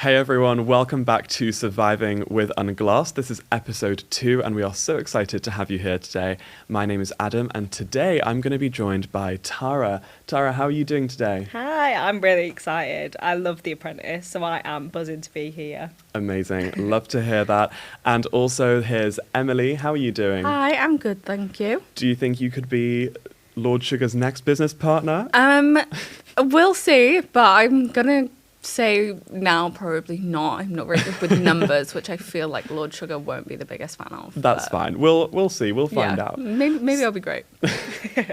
Hey everyone, welcome back to Surviving with Unglossed. This is episode 2 and we are so excited to have you here today. My name is Adam and today I'm going to be joined by Tara. Tara, how are you doing today? Hi, I'm really excited. I love The Apprentice, so I am buzzing to be here. Amazing, love to hear that. And also here's Emily, how are you doing? Hi, I'm good, thank you. Do you think you could be Lord Sugar's next business partner? We'll see, but I'm gonna say now probably not. I'm not very good with numbers, which I feel like Lord Sugar won't be the biggest fan of. That's fine. We'll see. We'll find out. Maybe I'll be great.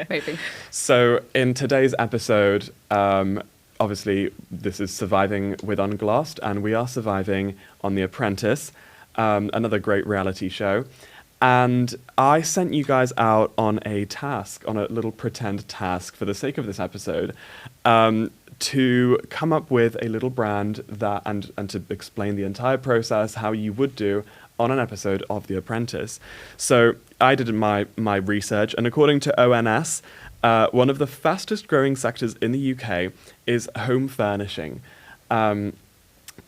Maybe. So in today's episode, obviously this is Surviving with Unglossed, and we are surviving on The Apprentice, another great reality show. And I sent you guys out on a task, on a little pretend task for the sake of this episode, to come up with a little brand that and to explain the entire process, how you would do on an episode of The Apprentice. So I did my research, and according to ONS, one of the fastest growing sectors in the UK is home furnishing.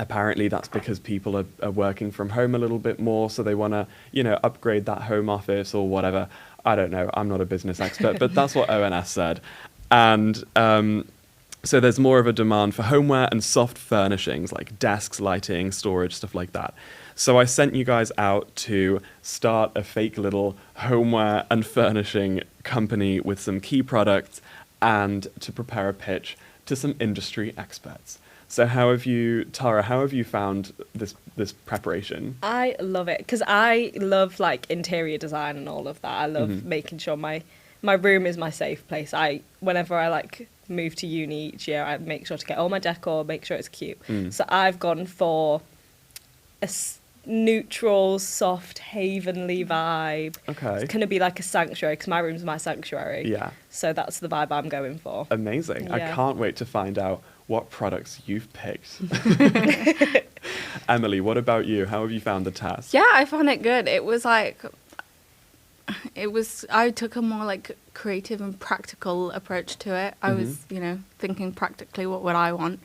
Apparently that's because people are working from home a little bit more, so they want to, upgrade that home office or whatever. I don't know. I'm not a business expert, but that's what ONS said. And so there's more of a demand for homeware and soft furnishings like desks, lighting, storage, stuff like that. So I sent you guys out to start a fake little homeware and furnishing company with some key products and to prepare a pitch to some industry experts. So Tara, how have you found this preparation? I love it because I love like interior design and all of that. I love making sure my room is my safe place. Whenever I move to uni each year, I make sure to get all my decor, make sure it's cute. So I've gone for a neutral, soft, havenly vibe. Okay. It's going to be like a sanctuary because my room's my sanctuary. Yeah. So that's the vibe I'm going for. Amazing. Yeah. I can't wait to find out what products you've picked. Emily, what about you? How have you found the task? Yeah, I found it good. I took a more creative and practical approach to it. I was, thinking practically what would I want?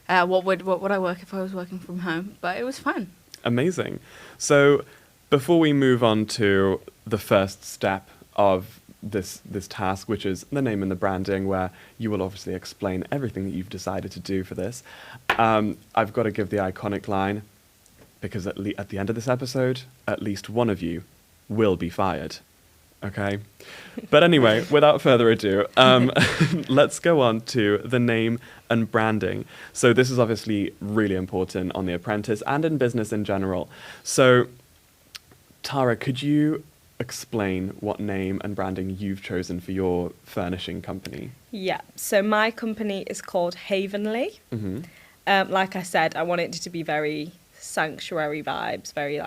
What would I work if I was working from home? But it was fun. Amazing. So before we move on to the first step of this task, which is the name and the branding, where you will obviously explain everything that you've decided to do for this, I've got to give the iconic line, because at the end of this episode, at least one of you will be fired. Okay? But anyway, without further ado, let's go on to the name and branding. So this is obviously really important on The Apprentice and in business in general. So, Tara, could you explain what name and branding you've chosen for your furnishing company? Yeah, so my company is called Havenly. Like I said, I want it to be very sanctuary vibes, very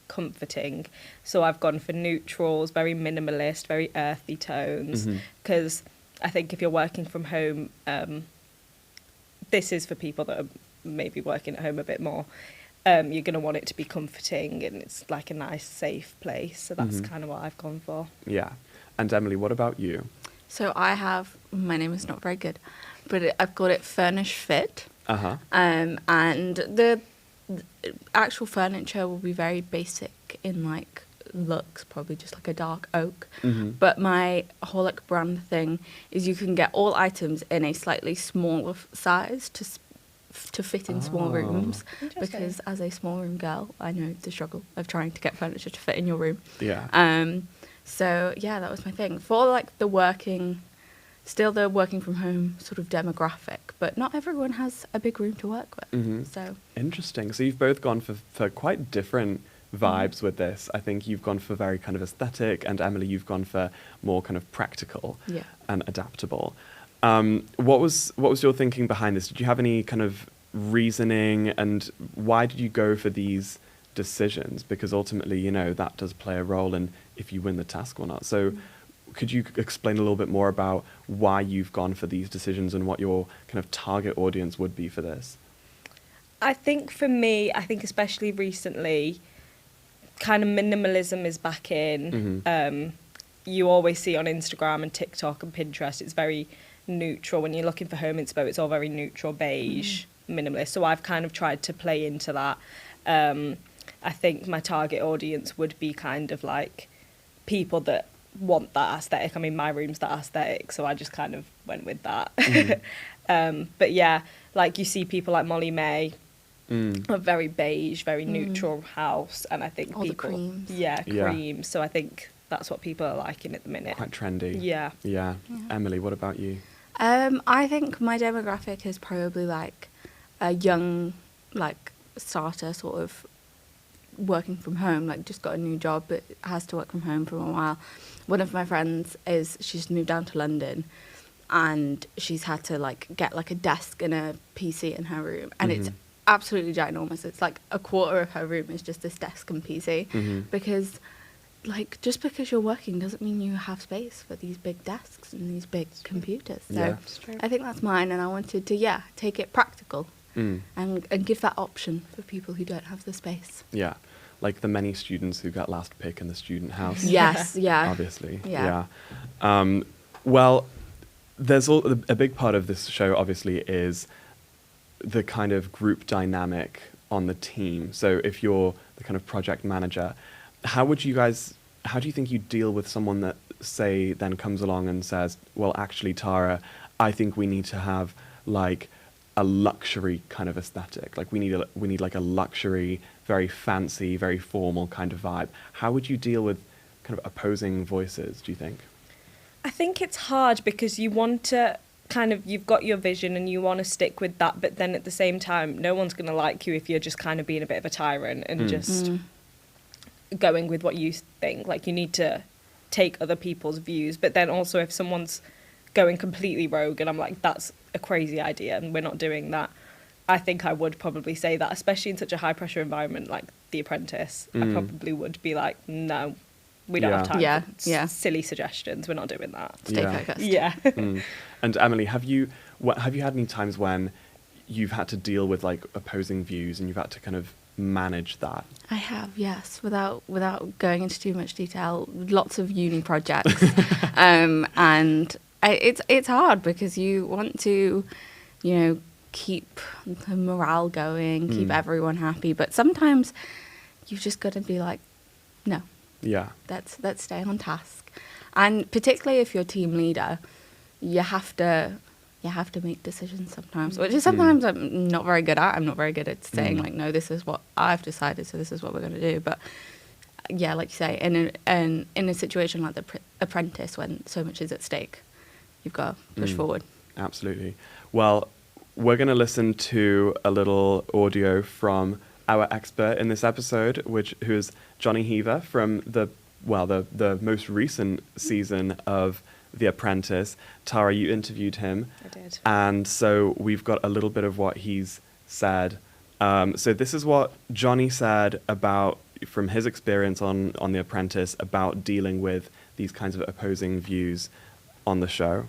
comforting. So I've gone for neutrals, very minimalist, very earthy tones, because I think if you're working from home, this is for people that are maybe working at home a bit more. You're going to want it to be comforting and it's like a nice, safe place. So that's kind of what I've gone for. Yeah. And Emily, what about you? So my name is not very good, but I've got it Furnish Fit. Uh-huh. And the actual furniture will be very basic in looks, probably just like a dark oak. But my whole brand thing is you can get all items in a slightly smaller size to fit in small rooms, because as a small room girl, I know the struggle of trying to get furniture to fit in your room. Yeah. So yeah, that was my thing for the working from home sort of demographic, but not everyone has a big room to work with. So interesting. So you've both gone for quite different vibes with this. I think you've gone for very kind of aesthetic, and Emily, you've gone for more kind of practical and adaptable. What was your thinking behind this? Did you have any kind of reasoning, and why did you go for these decisions? Because ultimately, that does play a role in if you win the task or not. So could you explain a little bit more about why you've gone for these decisions and what your kind of target audience would be for this? I think for me, especially recently, kind of minimalism is back in. You always see on Instagram and TikTok and Pinterest, it's very neutral. When you're looking for home inspo, it's all very neutral, beige, minimalist. So I've kind of tried to play into that. I think my target audience would be kind of like people that want that aesthetic. I mean, my room's that aesthetic, so I just kind of went with that. But yeah, like you see people like Molly May, a very beige, very neutral house, and I think all people, the creams. yeah, creams. So I think that's what people are liking at the minute. Quite trendy. Yeah. Emily, what about you? I think my demographic is probably like a young, like starter sort of working from home, like just got a new job but has to work from home for a while. One of my friends she's moved down to London and she's had to like get like a desk and a PC in her room, and it's absolutely ginormous. It's like a quarter of her room is just this desk and PC because like just because you're working doesn't mean you have space for these big desks and these big computers. So I think that's mine, and I wanted to take it practical and give that option for people who don't have the space. Yeah, like the many students who got last pick in the student house. Yes, yeah. Obviously, Yeah. Well, there's a big part of this show, obviously, is the kind of group dynamic on the team. So if you're the kind of project manager, how do you think you deal with someone that, say, then comes along and says, well, actually, Tara, I think we need to have like a luxury kind of aesthetic. Like we need like a luxury, very fancy, very formal kind of vibe. How would you deal with kind of opposing voices, do you think? I think it's hard because you want to you've got your vision and you want to stick with that, but then at the same time, no one's going to like you if you're just kind of being a bit of a tyrant and just going with what you think. Like you need to take other people's views, but then also if someone's going completely rogue and I'm like, that's a crazy idea and we're not doing that, I think I would probably say that, especially in such a high pressure environment like The Apprentice. I probably would be like, no, we don't have time for silly suggestions, we're not doing that. Stay focused. Yeah. And Emily, have you had any times when you've had to deal with like opposing views and you've had to kind of manage that? I have, yes, without going into too much detail. Lots of uni projects, and it's hard because you want to, keep the morale going, keep everyone happy, but sometimes you've just got to be like, no, let's stay on task. And particularly if you're team leader, you have to make decisions sometimes, which is sometimes I'm not very good at. I'm not very good at saying like, no, this is what I've decided, so this is what we're going to do. But yeah, like you say, in a situation like The Apprentice, when so much is at stake, you've got to push forward. Absolutely. Well, we're going to listen to a little audio from our expert in this episode, who is Jonny Heaver from the most recent season of The Apprentice. Tara, you interviewed him. I did. And so we've got a little bit of what he's said. So this is what Jonny said from his experience on The Apprentice about dealing with these kinds of opposing views on the show.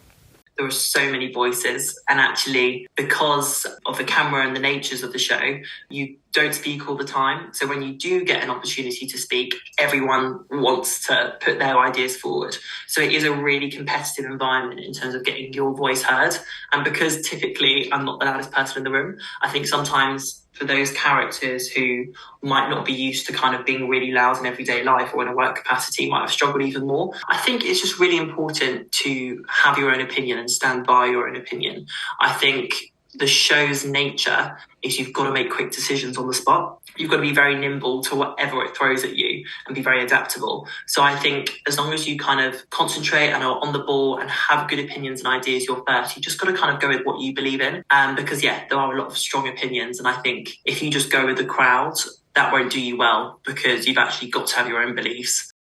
There are so many voices, and actually because of the camera and the natures of the show, you don't speak all the time. So when you do get an opportunity to speak, everyone wants to put their ideas forward. So it is a really competitive environment in terms of getting your voice heard. And because typically I'm not the loudest person in the room, I think sometimes for those characters who might not be used to kind of being really loud in everyday life or in a work capacity might have struggled even more. I think it's just really important to have your own opinion and stand by your own opinion. I think the show's nature is you've got to make quick decisions on the spot. You've got to be very nimble to whatever it throws at you and be very adaptable. So I think as long as you kind of concentrate and are on the ball and have good opinions and ideas, you're first. You just got to kind of go with what you believe in. Because, there are a lot of strong opinions. And I think if you just go with the crowd, that won't do you well because you've actually got to have your own beliefs.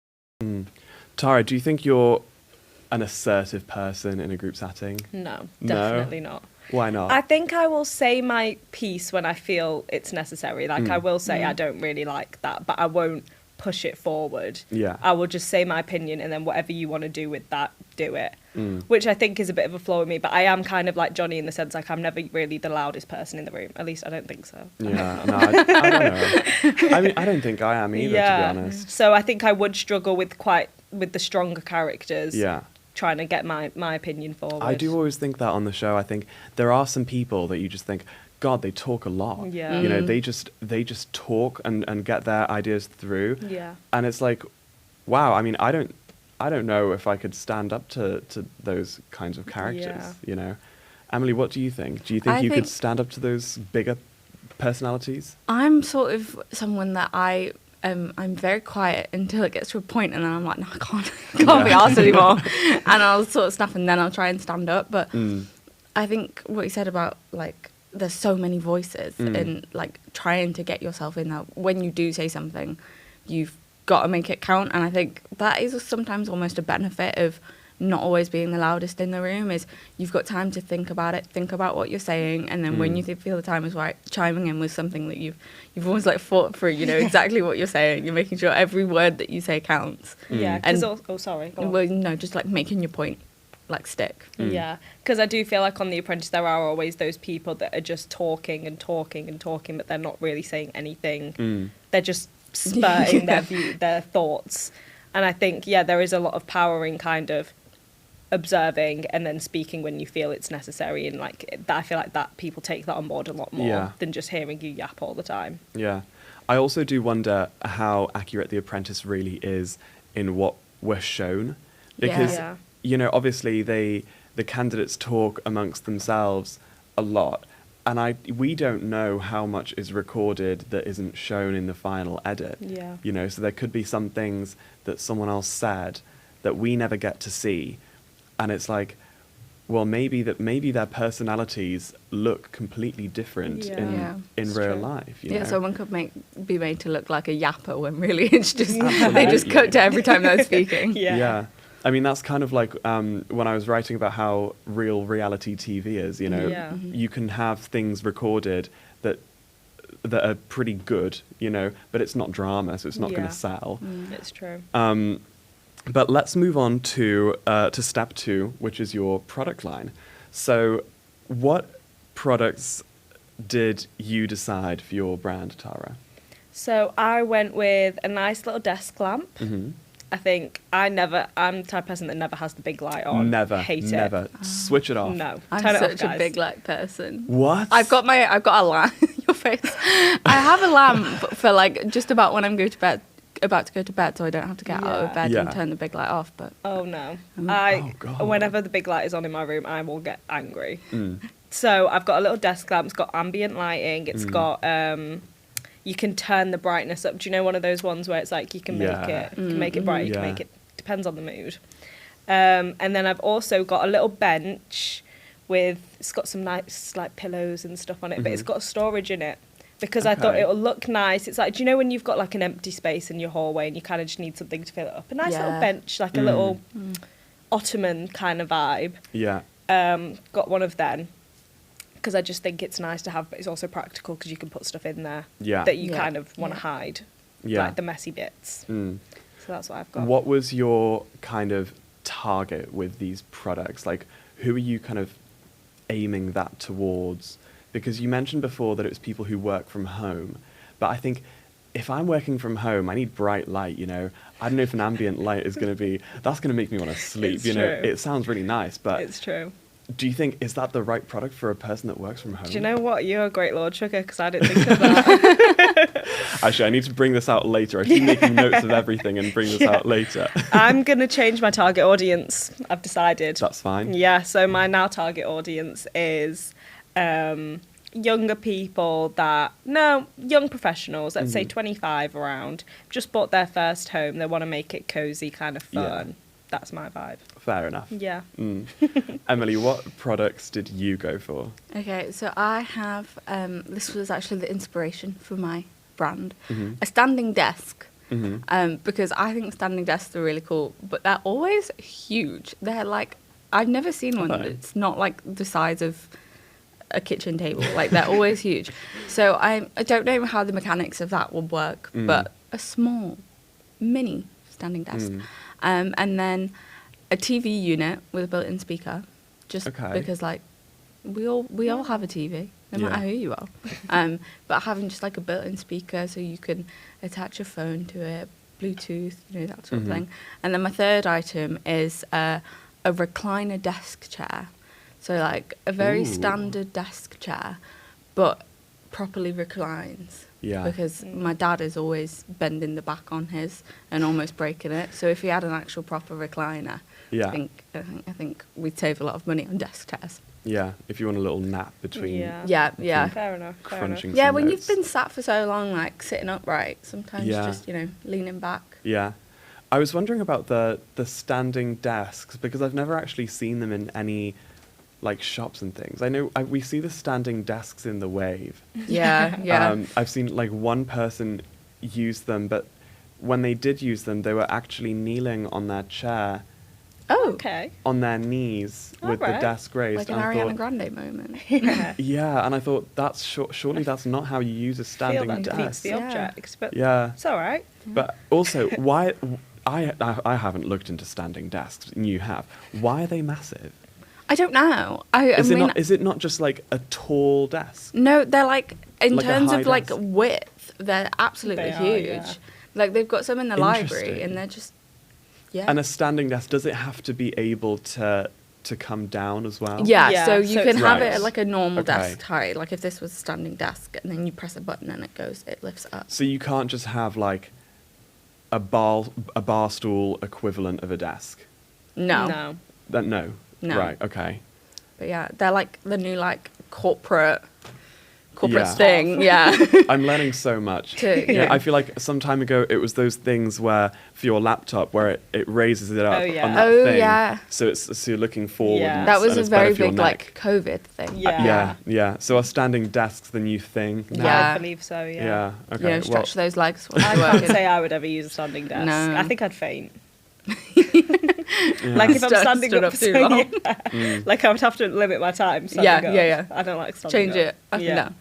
Tara, do you think you're an assertive person in a group setting? No, definitely not. Why not? I think I will say my piece when I feel it's necessary. Like I will say I don't really like that, but I won't push it forward. Yeah. I will just say my opinion, and then whatever you want to do with that, do it. Which I think is a bit of a flaw with me, but I am kind of like Jonny in the sense like I'm never really the loudest person in the room. At least I don't think so. Yeah, no, I don't know. I mean, I don't think I am either, to be honest. So I think I would struggle with the stronger characters. Yeah. Trying to get my opinion forward. I do always think that on the show. I think there are some people that you just think, God, they talk a lot. Yeah. You know, they just talk and get their ideas through. Yeah. And it's like, wow, I mean, I don't know if I could stand up to those kinds of characters, Yeah. you know. Emily, what do you think? Do you think I you could think- stand up to those bigger personalities? I'm sort of someone that I'm very quiet until it gets to a point, and then I'm like, no, I can't be arsed anymore. And I'll sort of snap, and then I'll try and stand up. But I think what you said about, like, there's so many voices, and, like, trying to get yourself in there. When you do say something, you've got to make it count. And I think that is sometimes almost a benefit of not always being the loudest in the room, is you've got time to think about it, think about what you're saying, and then when you feel the time is right, chiming in with something that you've always, like, thought through, you know exactly what you're saying, you're making sure every word that you say counts. Yeah. And- Sorry. Go on. Well, no, just, like, making your point, like, stick. Yeah, because I do feel like on The Apprentice there are always those people that are just talking and talking and talking, but they're not really saying anything. They're just spurting their thoughts. And I think, there is a lot of power in kind of observing and then speaking when you feel it's necessary. And, like, I feel like that people take that on board a lot more than just hearing you yap all the time. Yeah. I also do wonder how accurate The Apprentice really is in what we're shown. Because, Yeah. you know, obviously the candidates talk amongst themselves a lot. And we don't know how much is recorded that isn't shown in the final edit. Yeah. You know, so there could be some things that someone else said that we never get to see. And it's like, well, maybe their personalities look completely different Yeah. in It's real true. life. You Yeah, know? someone could be made to look like a yapper when really it's just they just Absolutely. cut to every time they're speaking. Yeah. I mean, that's kind of like when I was writing about how real reality TV is, you know, Yeah. you can have things recorded that are pretty good, you know, but it's not drama, so it's not going Yeah. to sell. It's true. But let's move on to step 2, which is your product line. So what products did you decide for your brand, Tara? So I went with a nice little desk lamp. I think I'm the type of person that never has the big light on. Hate it. Never. Switch it off. No. I'm Turn it off, such a guys. big light person. What? I've got a lamp. Your face. I have a lamp for, like, just about when I'm about to go to bed, so I don't have to get out of bed and Yeah. turn the big light off. But Oh no. Oh, God. Whenever the big light is on in my room, I will get angry. So I've got a little desk lamp. It's got ambient lighting. It's got you can turn the brightness up. Do you know one of those ones where it's like you can make Yeah. it, you can make it bright, you can Yeah. make it, depends on the mood. And then I've also got a little bench it's got some nice, like, pillows and stuff on it, but it's got storage in it. Because I thought Okay. it'll look nice. It's like, do you know when you've got, like, an empty space in your hallway and you kind of just need something to fill it up? A nice little Yeah. bench, like a little ottoman kind of vibe. Yeah. Got one of them because I just think it's nice to have, but it's also practical because you can put stuff in there Yeah. that you Yeah. kind of want to Yeah. hide, Yeah. like the messy bits. Mm. So that's what I've got. What was your kind of target with these products? Like, who are you kind of aiming that towards? Because you mentioned before that it was people who work from home, but I think if I'm working from home, I need bright light, you know. I don't know if an ambient light is going to be, that's going to make me want to sleep, It's you know. true. It sounds really nice, but It's true. do you think, is that the right product for a person that works from home? Do you know what? You're a great Lord Sugar because I didn't think of that. Actually, I need to bring this out later. I should be making notes of everything and bring this out later. I'm going to change my target audience. I've decided. That's fine. Yeah, so my now target audience is younger people young professionals, let's say 25 around, just bought their first home. They want to make it cozy, kind of fun. Yeah. That's my vibe. Fair enough. Yeah. Emily, what products did you go for? okay, so I have this was actually the inspiration for my brand, Mm-hmm. a standing desk. Because I think standing desks are really cool, but they're always huge. They're like, I've never seen one Okay. that's not like the size of a kitchen table. Like, they're always huge. So I don't know how the mechanics of that would work, but a small, mini standing desk. And then a TV unit with a built-in speaker, just Okay. because, like, we all have a TV, no matter Yeah. who you are. But having just like a built-in speaker so you can attach your phone to it, Bluetooth, you know, that sort of thing. And then my third item is a recliner desk chair. So, like, a very Ooh. standard desk chair, but properly reclines. Yeah. Because my dad is always bending the back on his and almost breaking it. So if he had an actual proper recliner, Yeah. I think we'd save a lot of money on desk chairs. Yeah, if you want a little nap between Yeah. Fair enough. crunching Yeah, some when notes. you've been sat for so long, like sitting upright, sometimes Yeah. just, leaning back. Yeah. I was wondering about the standing desks, because I've never actually seen them in any like shops and things. I know we see the standing desks in the Wave. Yeah. I've seen like one person use them, but when they did use them, they were actually kneeling on their chair, Oh, Okay. on their knees with the Alright. desk raised. like an and I Ariana thought, Grande moment. yeah, and I thought that's surely that's not how you use a Feel standing that defeats desk. the Yeah. object, but Yeah, it's all right. but also why? I haven't looked into standing desks, and you have. Why are they massive? I don't know. I Is mean, is it not just like a tall desk? no, they're like, in Like a terms high of like desk? width, they're absolutely They are, huge. yeah. Like they've got some in the library Interesting. and they're just, yeah. And a standing desk, does it have to be able to come down as well? Yeah, Yeah, so you so can it's have Right. it at like a normal Okay. desk height. Like if this was a standing desk and then you press a button and it lifts up. So you can't just have like a bar stool equivalent of a desk. No. No. No. No. Right. Okay. But yeah, they're like the new like corporate Yeah. thing. Yeah. I'm learning so much. Yeah. I feel like some time ago it was those things where for your laptop where it raises it up Oh, yeah. on that Oh, thing. yeah. So so you're looking forward. Yeah. and That it's- was and a it's better very for your big neck. like COVID thing. Yeah. Yeah. So are standing desks the new thing? now? Yeah. I believe so, yeah. Yeah. Okay. You know, well, stretch those legs while I you're can't working. say I would ever use a standing desk. No. I think I'd faint. yeah. Like if I'm standing Stood up up too so- long. yeah. Like I would have to limit my time. Yeah, standing up. yeah. I don't like standing Change up. it up and Yeah. down.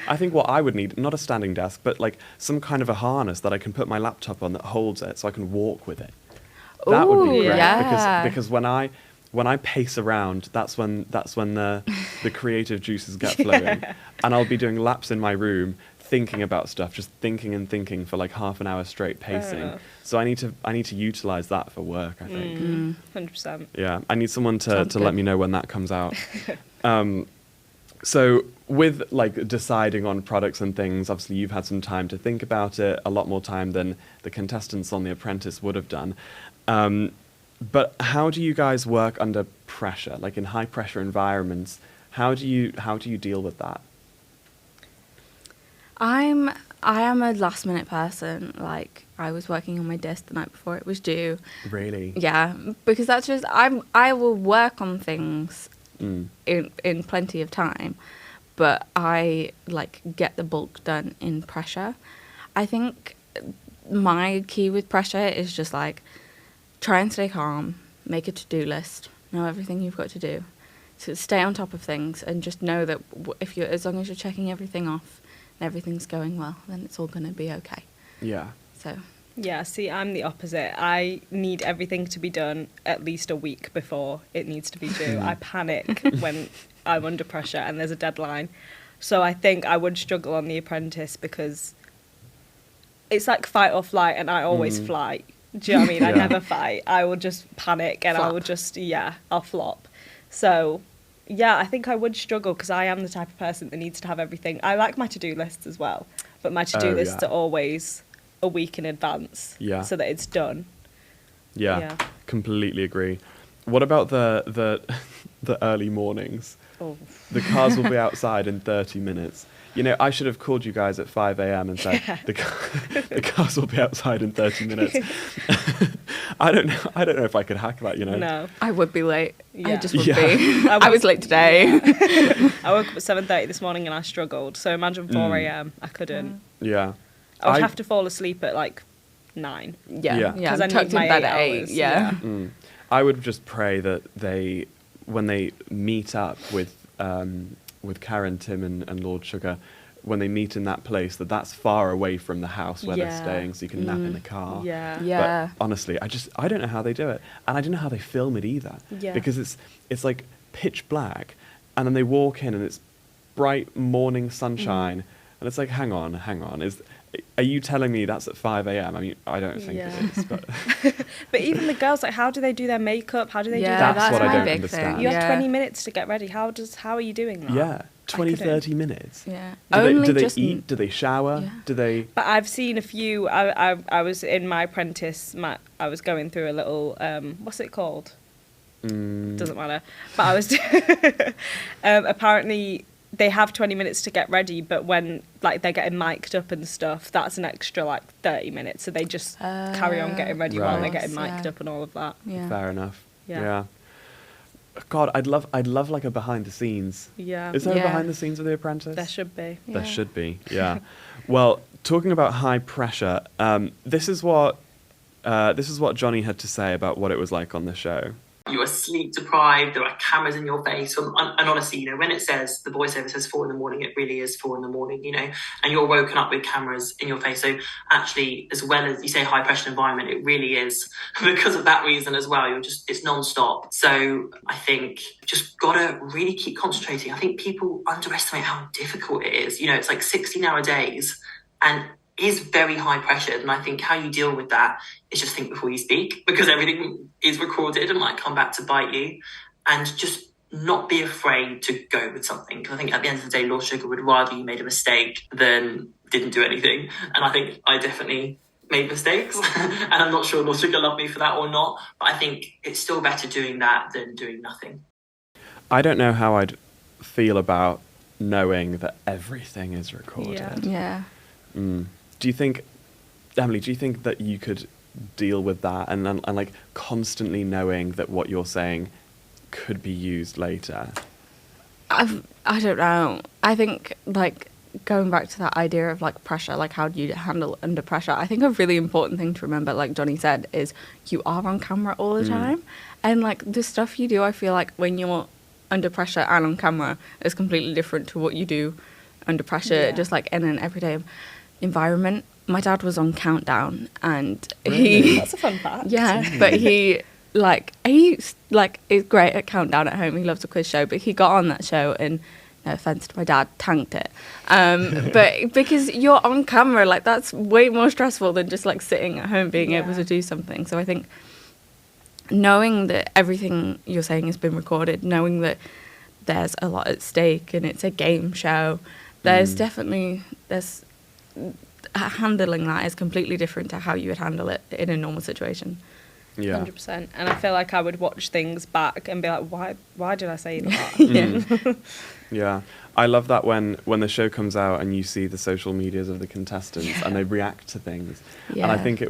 I think what I would need, not a standing desk, but like some kind of a harness that I can put my laptop on that holds it so I can walk with it. That would be Ooh, great yeah. because when I pace around, that's when the creative juices get flowing, and I'll be doing laps in my room thinking about stuff, just thinking and thinking for like half an hour straight pacing. enough. So I need to utilize that for work, I think. 100%. Yeah, I need someone to Sounds let good. me know when that comes out. So with like deciding on products and things, obviously you've had some time to think about it, a lot more time than the contestants on The Apprentice would have done. But how do you guys work under pressure, like in high pressure environments? How do you deal with that? I am a last minute person. Like I was working on my disc the night before it was due. Really? Yeah, because that's just I will work on things Mm. in plenty of time, but I like get the bulk done in pressure. I think my key with pressure is just like try and stay calm, make a to-do list, know everything you've got to do, so stay on top of things, and just know that if you, as long as you're checking everything off and everything's going well, then it's all going to be okay. Yeah. So Yeah, see, I'm the opposite. I need everything to be done at least a week before it needs to be due. I panic when I'm under pressure and there's a deadline. So I think I would struggle on The Apprentice because it's like fight or flight, and I always fly. Do you know what I mean? I Yeah. never fight. I will just panic and I will Flop. just, I'll flop. So, yeah, I think I would struggle because I am the type of person that needs to have everything. I like my to-do lists as well, but my to-do Oh, lists yeah. are always a week in advance, Yeah. so that it's done. Yeah. Yeah. Completely agree. What about the early mornings? Oh. The cars will be outside in 30 minutes. You know, I should have called you guys at 5 a.m. and said, the cars will be outside in 30 minutes. I don't know if I could hack that, you know? No, I would be late. I Yeah. just would Yeah. be. I I was late today. I woke up at 7:30 this morning and I struggled. So imagine 4 a.m. I couldn't. Yeah. I would have to fall asleep at like 9. Yeah, Yeah. yeah. 'Cause I I'm need tucked in my bed 8 at 8. hours, Yeah. Mm. I would just pray that when they meet up with Karen, Tim, and Lord Sugar, when they meet in that place, that's far away from the house where they're Yeah. staying, so you can nap in the car. Yeah. Yeah. But honestly, I don't know how they do it, and I don't know how they film it either. Yeah. Because it's like pitch black, and then they walk in and it's bright morning sunshine, and it's like, hang on, are you telling me that's at 5 a.m.? I mean, I don't think it is, but But even the girls, like, how do they do their makeup? How do they do Yeah, that? that's what I my don't big understand. thing. You have Yeah. 20 minutes to get ready. How are you doing that? yeah, 20, couldn't. 30 minutes. Yeah. Do they just eat? Do they shower? Yeah. Do they? But I've seen a few. I was in my Apprentice. I was going through a little. What's it called? Doesn't matter. But I was. Apparently, they have 20 minutes to get ready, but when like they're getting mic'd up and stuff, that's an extra like 30 minutes. So they just carry on getting ready while they're Right. getting mic'd Yeah. up and all of that. Yeah. Fair enough. Yeah. God, I'd love like a behind the scenes. Yeah. Is there a Yeah. behind the scenes of The Apprentice? There should be. There Yeah. should be. Yeah. Well, talking about high pressure, this is what Jonny had to say about what it was like on the show. You are sleep deprived, there are cameras in your face. And honestly, you know, when it says, the voiceover says 4 a.m, it really is 4 a.m, you know, and you're woken up with cameras in your face. So actually, as well as you say high pressure environment, it really is because of that reason as well. It's non-stop. So I think just gotta really keep concentrating. I think people underestimate how difficult it is. You know, it's like 16-hour days and is very high pressured, and I think how you deal with that is just think before you speak, because everything is recorded and might come back to bite you, and just not be afraid to go with something, because I think at the end of the day Lord Sugar would rather you made a mistake than didn't do anything, and I think I definitely made mistakes and I'm not sure Lord Sugar loved me for that or not, but I think it's still better doing that than doing nothing. I don't know how I'd feel about knowing that everything is recorded. Yeah. Yeah. Do you think, Emily, that you could deal with that and like constantly knowing that what you're saying could be used later? I don't know. I think, like, going back to that idea of, like, pressure, like, how do you handle under pressure? I think a really important thing to remember, like Jonny said, is you are on camera all the time. And, like, the stuff you do, I feel like when you're under pressure and on camera is completely different to what you do under pressure, just, like, in an everyday environment. My dad was on Countdown, and Really? That's a fun fact. but he is great at Countdown at home. He loves a quiz show, but he got on that show and, no offense to my dad, tanked it. But because you're on camera, like, that's way more stressful than just like sitting at home being able to do something. So I think knowing that everything you're saying has been recorded, knowing that there's a lot at stake and it's a game show, there's handling that is completely different to how you would handle it in a normal situation. Yeah. 100%. And I feel like I would watch things back and be like, why did I say that? Yeah. I love that when the show comes out and you see the social medias of the contestants and they react to things. And I think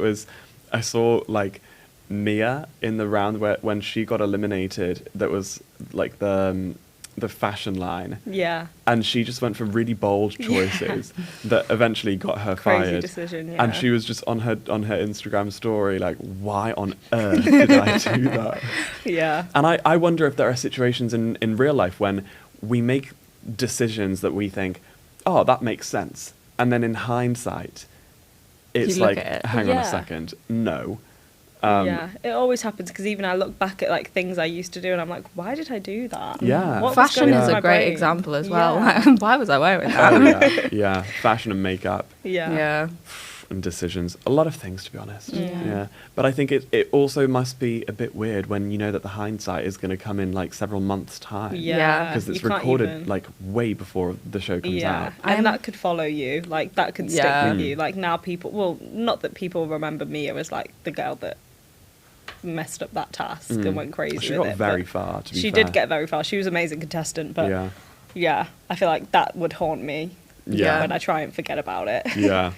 I saw like Mia in the round when she got eliminated, that was like the fashion line. Yeah. And she just went for really bold choices that eventually got her Crazy fired. decision, yeah. And she was just on her Instagram story like, why on earth did I do that? Yeah. And I wonder if there are situations in real life when we make decisions that we think, oh, that makes sense. And then in hindsight, it's You look like, at it. hang on Yeah. a second, no. Yeah, it always happens, because even I look back at like things I used to do and I'm like, why did I do that? Yeah. What was Fashion going is through a my great brain? example as well. Yeah. Why was I wearing that? Oh, yeah, yeah. Fashion and makeup Yeah. and decisions. A lot of things, to be honest. Yeah. But I think it also must be a bit weird when you know that the hindsight is going to come in like several months' time. Yeah. Because it's You can't recorded even- like way before the show comes out. And that could follow you. Like, that could stick Yeah. with you. Like, now people, well, not that people remember Mia as like the girl that messed up that task and went crazy She with got it. very but far, to be She fair. did get very far. She was an amazing contestant, but Yeah. yeah, I feel like that would haunt me Yeah. when I try and forget about it. Yeah.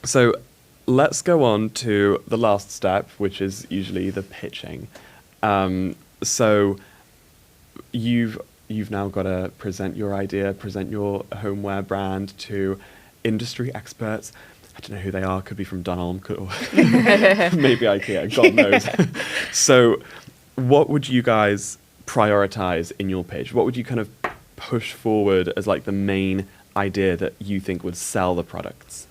So let's go on to the last step, which is usually the pitching. So you've now got to present your idea, present your homeware brand to industry experts. I don't know who they are. Could be from Dunelm, or maybe IKEA. God knows. So, what would you guys prioritize in your pitch? What would you kind of push forward as like the main idea that you think would sell the products?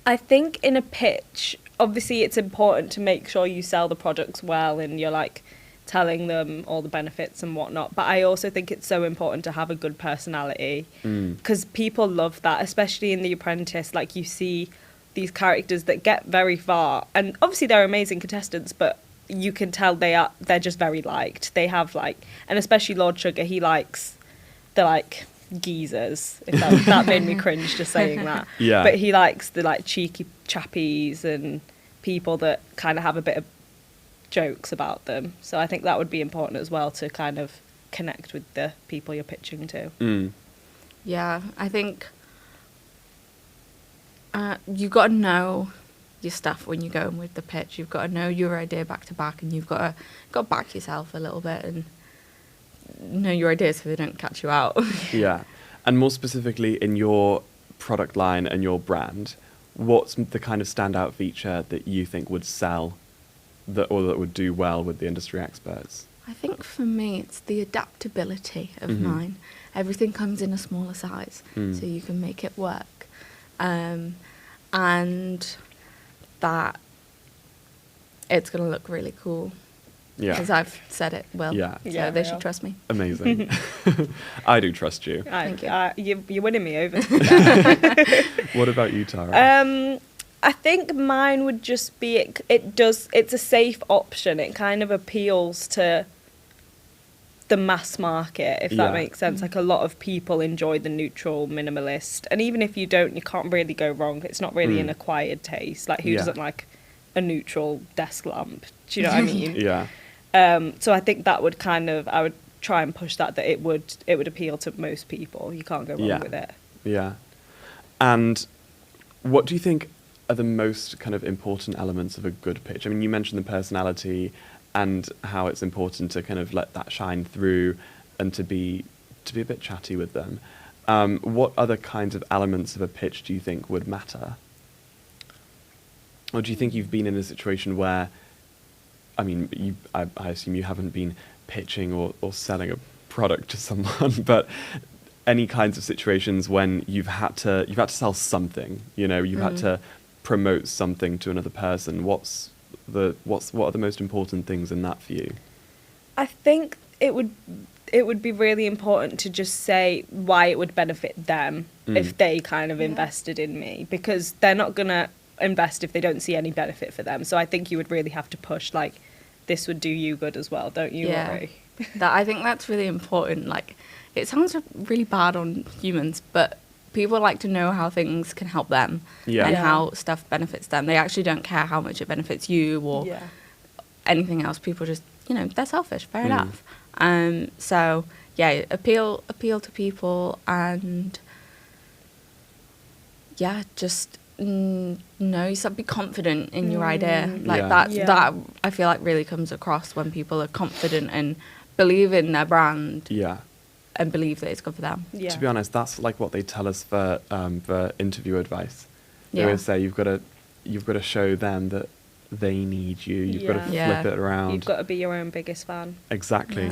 I think in a pitch, obviously it's important to make sure you sell the products well and you're like telling them all the benefits and whatnot. But I also think it's so important to have a good personality, because people love that, especially in The Apprentice. Like, you see these characters that get very far, and obviously they're amazing contestants, but you can tell they're just very liked. They have like, and especially Lord Sugar, he likes the like geezers, if that made me cringe just saying that. Yeah. But he likes the like cheeky chappies and people that kind of have a bit of jokes about them. So I think that would be important as well, to kind of connect with the people you're pitching to. Yeah, I think you've got to know your stuff when you go in with the pitch. You've got to know your idea back to back, and you've got to back yourself a little bit and know your ideas so they don't catch you out. Yeah. And more specifically, in your product line and your brand, what's the kind of standout feature that you think would sell, that would do well with the industry experts? I think for me, it's the adaptability of mine. Everything comes in a smaller size, so you can make it work. And that it's going to look really cool. Yeah. Because I've said it well. Yeah. So Yeah, they real. should trust me. Amazing. I do trust you. Thank you. You're winning me over. What about you, Tara? I think mine would just be it's a safe option. It kind of appeals to the mass market, if Yeah. that makes sense. Like, a lot of people enjoy the neutral minimalist, and even if you don't, you can't really go wrong. It's not really an acquired taste. Like, who Yeah. doesn't like a neutral desk lamp? Do you know what I mean? Yeah. So I think that would I would try and push that it would appeal to most people. You can't go wrong Yeah. with it. Yeah. And what do you think are the most kind of important elements of a good pitch? I mean, you mentioned the personality and how it's important to kind of let that shine through and to be a bit chatty with them. What other kinds of elements of a pitch do you think would matter? Or do you think you've been in a situation where, I mean, I assume you haven't been pitching or selling a product to someone, but any kinds of situations when you've had to sell something, you've had to promote something to another person. What are the most important things in that for you? I think it would be really important to just say why it would benefit them if they kind of invested in me, because they're not gonna invest if they don't see any benefit for them. So I think you would really have to push, like, this would do you good as well, don't you worry? I think that's really important. Like, it sounds really bad on humans, but people like to know how things can help them and how stuff benefits them. They actually don't care how much it benefits you or anything else. People just, they're selfish. Fair enough. So yeah, appeal to people, and just be confident in your idea. Like that I feel like really comes across when people are confident and believe in their brand. Yeah. And believe that it's good for them. Yeah. To be honest, that's like what they tell us for interview advice. They always say you've got to show them that they need you. You've got to flip it around. You've got to be your own biggest fan. Exactly.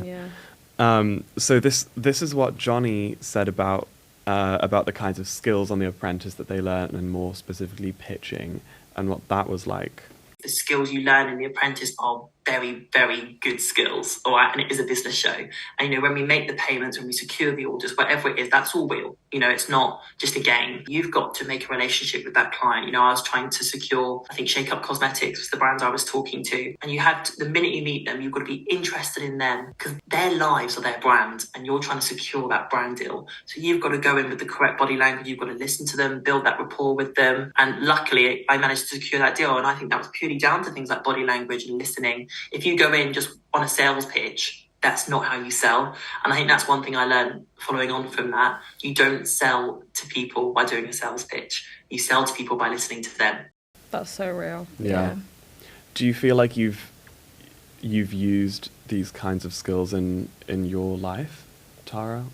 Yeah. So this is what Jonny said about the kinds of skills on The Apprentice that they learned, and more specifically pitching, and what that was like. The skills you learn in The Apprentice are very, very good skills, all right? And it is a business show. And, when we make the payments, when we secure the orders, whatever it is, that's all real. It's not just a game. You've got to make a relationship with that client. I was trying to secure, I think Shake Up Cosmetics was the brand I was talking to. And the minute you meet them, you've got to be interested in them, because their lives are their brand, and you're trying to secure that brand deal. So you've got to go in with the correct body language. You've got to listen to them, build that rapport with them. And luckily, I managed to secure that deal. And I think that was purely down to things like body language and listening. If you go in just on a sales pitch, that's not how you sell. And I think that's one thing I learned following on from that. You don't sell to people by doing a sales pitch. You sell to people by listening to them. That's so real. Yeah. Do you feel like you've used these kinds of skills in your life, Tara?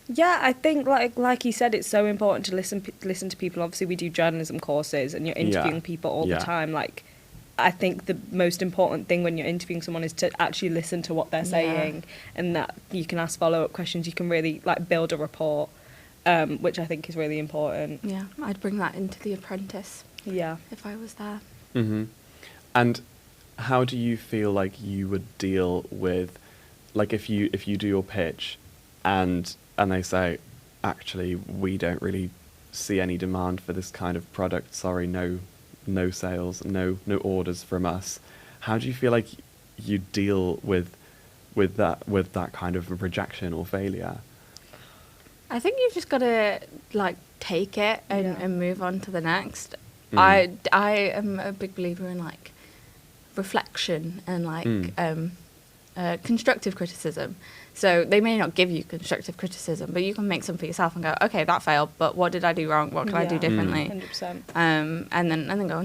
Yeah, I think like you said, it's so important to listen to people. Obviously, we do journalism courses, and you're interviewing people all the time. Like, I think the most important thing when you're interviewing someone is to actually listen to what they're saying, and that you can ask follow-up questions. You can really build a rapport, which I think is really important. Yeah, I'd bring that into The Apprentice. Yeah, if I was there. Mm-hmm. And how do you feel like you would deal with, like, if you do your pitch and they say, actually, we don't really see any demand for this kind of product, sorry, no sales, no orders from us. How do you feel like you deal with that kind of rejection or failure? I think you've just got to like take it and, Yeah. and move on to the next. Mm. I am a big believer in like reflection and like constructive criticism. So they may not give you constructive criticism, but you can make some for yourself and go, okay, that failed, but what did I do wrong? What can I do Yeah. differently? 100%. And then go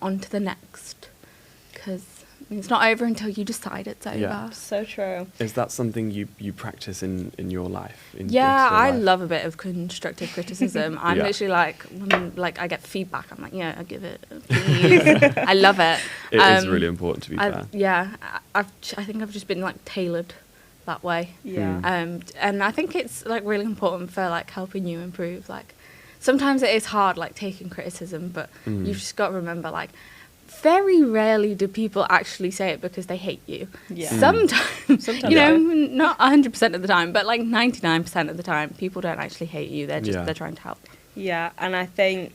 on to the next, because it's not over until you decide it's over. Yeah. So true. Is that something you practice in your life? In Yeah, day-to-day I life? love a bit of constructive criticism. I'm Yeah. literally like, when like I get feedback, I'm like, yeah, I give it. Please. I love it. It is really important, to be fair. I think I've just been like tailored that way. Yeah. And I think it's like really important for like helping you improve. Like sometimes it is hard, like taking criticism, but you've just got to remember, like, very rarely do people actually say it because they hate you. Yeah. Sometimes, Sometimes you know, they not 100% of the time, but like 99% of the time, people don't actually hate you. They're just Yeah. they're trying to help. Yeah, and I think,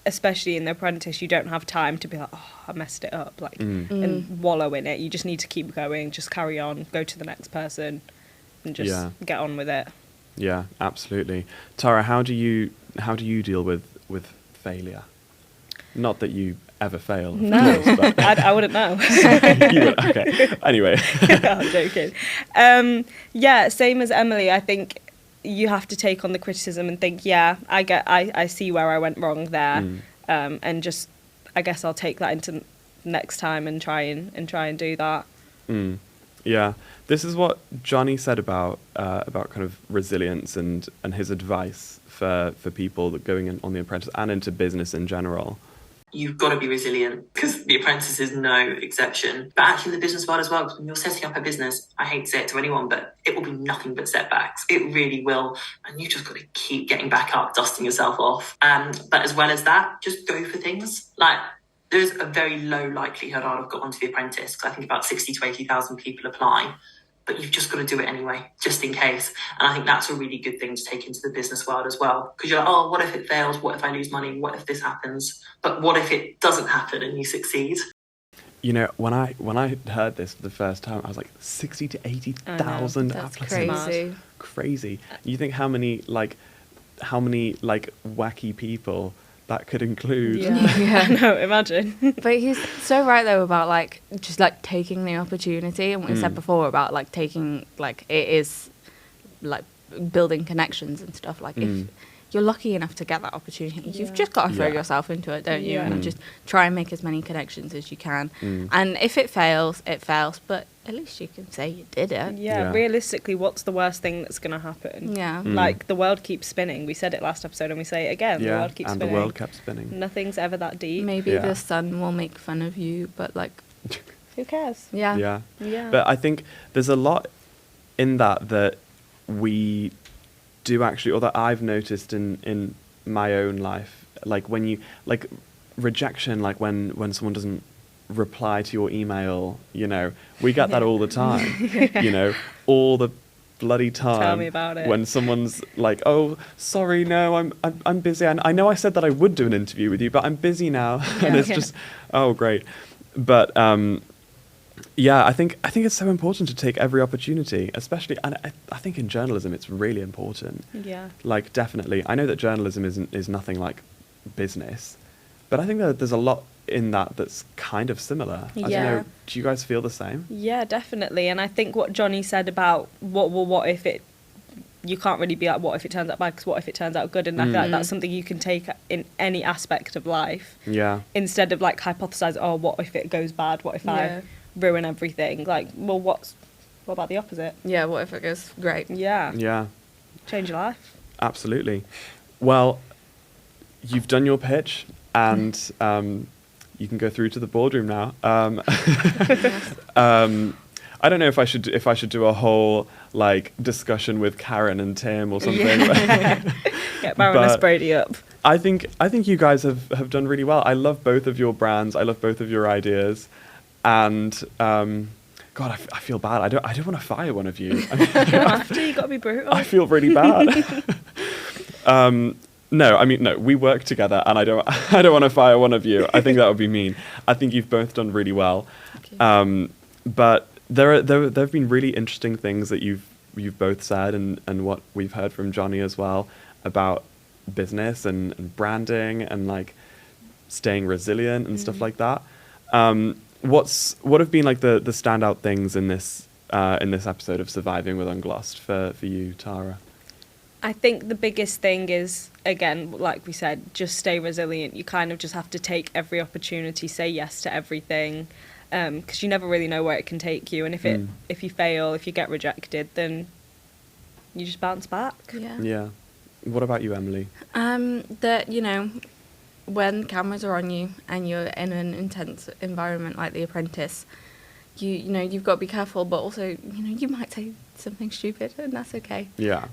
especially in the Apprentice, you don't have time to be like, oh, I messed it up, like, and wallow in it. You just need to keep going, just carry on, go to the next person, and just Yeah. get on with it. Yeah, absolutely. Tara, how do you deal with failure? Not that you ever fail. of No, course, but I wouldn't know. you would, okay. Anyway. I'm joking. Yeah, same as Emily. I think you have to take on the criticism and think, yeah, I see where I went wrong there, and just, I guess I'll take that into next time and try and do that. Yeah, this is what Jonny said about kind of resilience and his advice for people that going in on The Apprentice and into business in general. You've got to be resilient, because The Apprentice is no exception. But actually the business world as well, because when you're setting up a business, I hate to say it to anyone, but it will be nothing but setbacks. It really will. And you just got to keep getting back up, dusting yourself off. But as well as that, just go for things. Like, there's a very low likelihood I'd have got onto The Apprentice, because I think about 60 to 80,000 people apply. But you've just got to do it anyway, just in case. And I think that's a really good thing to take into the business world as well. Because you're like, oh, what if it fails? What if I lose money? What if this happens? But what if it doesn't happen and you succeed? You know, when I heard this for the first time, I was like, 60 to 80,000 That's applicants. crazy. Crazy. You think how many wacky people that could include? Yeah. No, imagine. But he's so right though about like just like taking the opportunity, and what we said before about like taking, like, it is like building connections and stuff. Like if you're lucky enough to get that opportunity, you've just got to throw Yeah. yourself into it, don't you? Yeah. And just try and make as many connections as you can. And if it fails, it fails, but at least you can say you did it. Yeah, realistically, what's the worst thing that's going to happen? Yeah. Like, the world keeps spinning. We said it last episode and we say it again. The Yeah, world keeps and spinning. the world kept spinning. Nothing's ever that deep. Maybe Yeah. the sun will make fun of you, but like, Who cares? yeah. Yeah. Yeah. But I think there's a lot in that we do actually, or that I've noticed in my own life, like when you, like, rejection, like when someone doesn't reply to your email, you know, we get that all the time, you know, all the bloody time. Tell me about it. When someone's like, oh, sorry, no, I'm busy. And I know I said that I would do an interview with you, but I'm busy now. And it's just, oh, great. But yeah, I think it's so important to take every opportunity, especially, and I think in journalism it's really important. Yeah. Like, definitely. I know that journalism is nothing like business, but I think that there's a lot in that's kind of similar. I don't Yeah. know, do you guys feel the same? Yeah, definitely. And I think what Jonny said about what if it, you can't really be like, what if it turns out bad, because what if it turns out good? And I feel like that's something you can take in any aspect of life, Yeah. instead of like hypothesize, oh, what if it goes bad? What if I ruin everything? Like, well, what about the opposite? Yeah, what if it goes great? Yeah. Yeah, Change your life. absolutely. Well, you've done your pitch, and you can go through to the boardroom now. I don't know if I should do a whole like discussion with Karen and Tim or something. Get Baroness But- Brady up. I think you guys have done really well. I love both of your brands. I love both of your ideas, and God, I feel bad. I don't want to fire one of you. After you got to be brutal. I feel really bad. No, we work together, and I don't want to fire one of you. I think that would be mean. I think you've both done really well. But there have been really interesting things that you've both said, and what we've heard from Jonny as well about business and branding and like staying resilient and stuff like that. What have been like the standout things in this episode of Surviving with Unglossed for you, Tara? I think the biggest thing is, again, like we said, just stay resilient. You kind of just have to take every opportunity, say yes to everything, because you never really know where it can take you. And if you fail, if you get rejected, then you just bounce back. Yeah. What about you, Emily? That, you know, when cameras are on you and you're in an intense environment like The Apprentice, you know you've got to be careful, but also, you know, you might say something stupid, and that's okay. Yeah.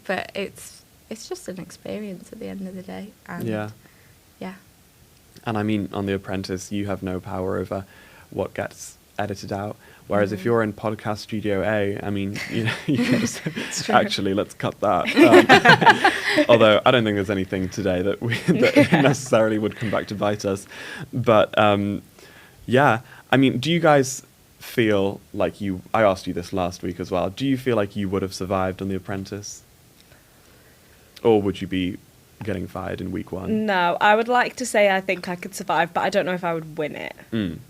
But it's just an experience at the end of the day. And yeah. And I mean, on The Apprentice, you have no power over what gets edited out. Whereas if you're in podcast studio A, I mean, you know, you can just actually, let's cut that. Although I don't think there's anything today that necessarily would come back to bite us. But yeah, I mean, do you guys feel like I asked you this last week as well, do you feel like you would have survived on The Apprentice? Or would you be getting fired in week 1? No, I would like to say I think I could survive, but I don't know if I would win it.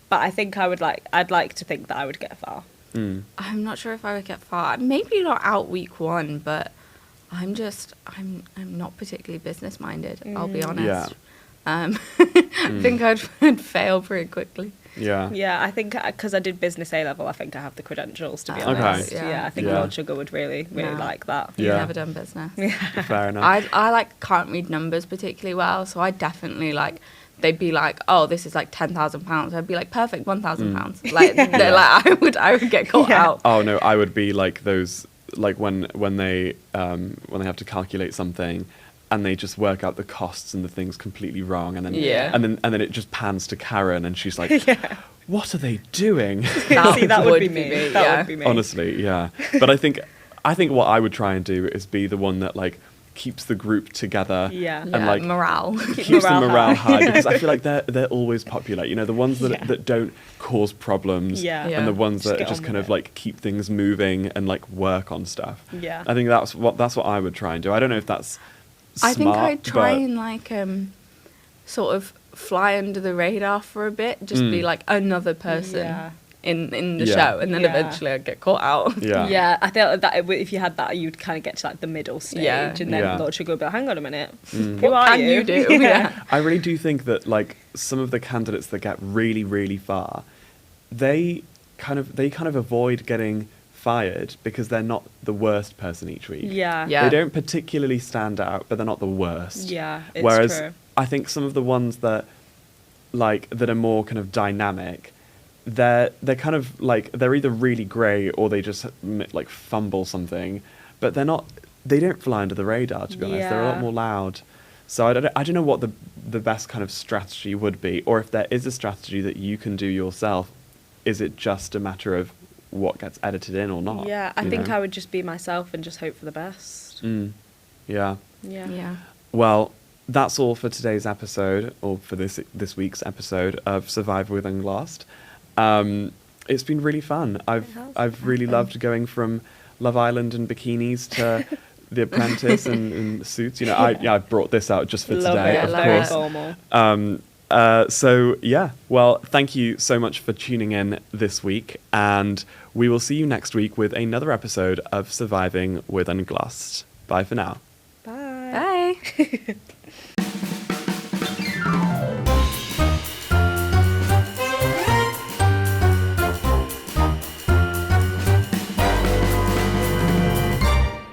But I think I'd like to think that I would get far. I'm not sure if I would get far. Maybe not out week 1, but I'm not particularly business minded, I'll be honest. I think I'd fail pretty quickly. Yeah, I think because I did business A-level, I think I have the credentials, to be honest. Okay. Yeah, I think Lord Sugar would really like that. You've never done business. Fair enough. I like can't read numbers particularly well, so I definitely like, they'd be like, oh, this is like £10,000. I'd be like, perfect, £1,000. Like, like I would get caught out. Oh no, I would be like those, like when they have to calculate something, and they just work out the costs and the things completely wrong, and then it just pans to Karen, and she's like, "What are they doing?" That would be me. That would be me. Honestly, yeah. But I think what I would try and do is be the one that like keeps the group together. And like morale. Keeps the morale high, because I feel like they're always popular. You know, the ones that don't cause problems, and the ones that just kind of like keep things moving and like work on stuff. Yeah. I think that's what I would try and do. I don't know if that's smart, I think I'd try and like sort of fly under the radar for a bit, just be like another person in the show, and then eventually I'd get caught out. Yeah, I felt that if you had that, you'd kind of get to like the middle stage, and then Lord Sugar would be like, hang on a minute, who are can you do? I really do think that like some of the candidates that get really, really far, they kind of avoid getting fired because they're not the worst person each week. They don't particularly stand out, but they're not the worst. It's Whereas true. I think some of the ones that are more kind of dynamic, they're kind of like, they're either really great or they just like fumble something, but they don't fly under the radar, to be honest. They're a lot more loud. So I don't know what the best kind of strategy would be, or if there is a strategy that you can do yourself. Is it just a matter of what gets edited in or not? I think I would just be myself and just hope for the best. Yeah. Well, that's all for today's episode, or for this week's episode of Survivor with Unglossed. It's been really fun. I've really loved going from Love Island and bikinis to The Apprentice and suits. You know, I brought this out just for today, of course. Formal. Well, thank you so much for tuning in this week, and we will see you next week with another episode of Surviving with Unglossed. Bye for now. Bye. Bye.